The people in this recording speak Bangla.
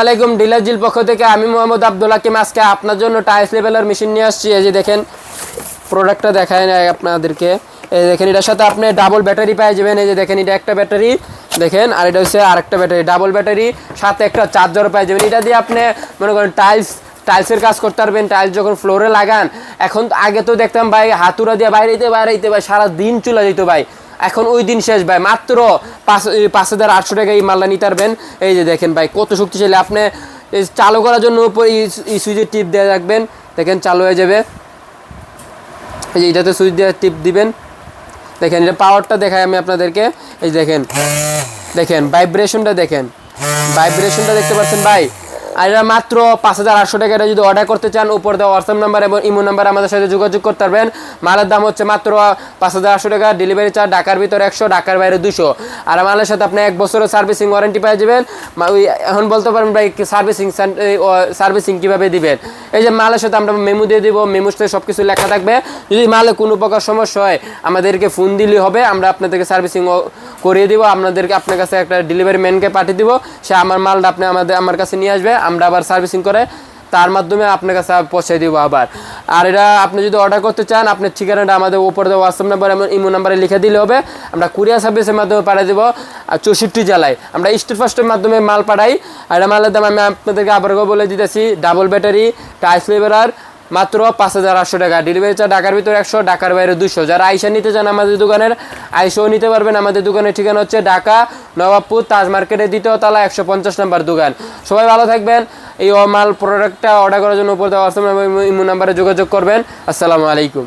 আলাইকুম, ডিলার জিল পক্ষ থেকে আমি মোহাম্মদ আব্দুল হাকিম আজকে আপনার জন্য টাইলস লেভেলার মেশিন নিয়ে আসছি। এই যে দেখেন প্রোডাক্টটা দেখায় না আপনাদেরকে। এই দেখেন এটার সাথে আপনি ডাবল ব্যাটারি পেয়ে যাবেন। এই যে দেখেন এটা একটা ব্যাটারি দেখেন, আর এটা হচ্ছে আরেকটা ব্যাটারি, ডাবল ব্যাটারি, সাথে একটা চার্জারও পেয়ে যাবেন। এটা দিয়ে আপনি মনে করেন টাইলসের কাজ করতে পারবেন। টাইলস যখন ফ্লোরে লাগান, এখন আগে তো দেখতাম ভাই হাতুড়া দিয়ে বাইরেতে ভাই সারা দিন চলে যেত ভাই, এখন ওই দিন শেষ ভাই। মাত্র 5,800 টাকা এই মালটা নিতে পারবেন। এই যে দেখেন ভাই কত শক্তিশালী। আপনি চালু করার জন্য উপর এই সুইচের টিপ দিয়ে রাখবেন, দেখেন চালু হয়ে যাবে। এই যে এটাতে সুইচ দিয়ে টিপ দিবেন, দেখেন এটা পাওয়ারটা দেখায় আমি আপনাদেরকে। এই দেখেন দেখেন ভাইব্রেশনটা দেখেন, ভাইব্রেশনটা দেখতে পাচ্ছেন ভাই। আর এটা মাত্র 5,800 টাকা। এটা যদি অর্ডার করতে চান উপর দেওয়া হোয়াটসঅ্যাপ নাম্বার এবং ইমো নাম্বার আমাদের সাথে যোগাযোগ করতে পারবেন। মালের দাম হচ্ছে মাত্র 5,800 টাকা, ডেলিভারি চার্জ ঢাকার ভিতরে 100, ঢাকার বাইরে 200। আর মালের সাথে আপনি 1 বছরের সার্ভিসিং ওয়ারেন্টি পেয়ে যাবেন। ওই এখন বলতে পারেন ভাই সার্ভিসিং কীভাবে দিবেন। এই যে মালের সাথে আমরা মেমো দিয়ে দিব, মেমোর সাথে সব কিছু লেখা থাকবে। যদি মালে কোনো প্রকার সমস্যা হয় আমাদেরকে ফোন দিলেই হবে, আমরা আপনাদেরকে সার্ভিসিং করিয়ে দিব। আপনার কাছে একটা ডেলিভারি ম্যানকে পাঠিয়ে দিব, সে আমার মালটা আমার কাছে নিয়ে আসবে, আমরা আবার সার্ভিসিং করে তার মাধ্যমে আপনার কাছে পৌঁছে দিব আবার। আর এটা আপনি যদি অর্ডার করতে চান আপনার ঠিকানাটা আমাদের উপরে দেওয়া হোয়াটসঅ্যাপ নাম্বার এবং ইমো নাম্বারে লিখে দিলে হবে। আমরা কুরিয়ার সার্ভিসের মাধ্যমে পাঠিয়ে দেবো। আর 64 জেলায় আমরা স্টেট ফার্স্টের মাধ্যমে মাল পাঠাই। আর এটা মালের দাম আমি আপনাদেরকে আবার বলে দিতেছি, ডাবল ব্যাটারি টাইলস লেভেলার মাত্র 5,800 টাকা, ডেলিভারি চার্জ ঢাকার ভিতরে 100, ঢাকার বাইরে 200। যারা আইসা নিতে চান আমাদের দোকানের আইসাও নিতে পারবেন। আমাদের দোকানের ঠিকানা হচ্ছে ঢাকা নবাবপুর তাজ মার্কেটের 2য় তলা 150 নম্বর দোকান। সবাই ভালো থাকবেন। এই মাল প্রোডাক্টটা অর্ডার করার জন্য উপর দেওয়া হোয়াটসঅ্যাপ ইমো নাম্বারে যোগাযোগ করবেন। আসসালামু আলাইকুম।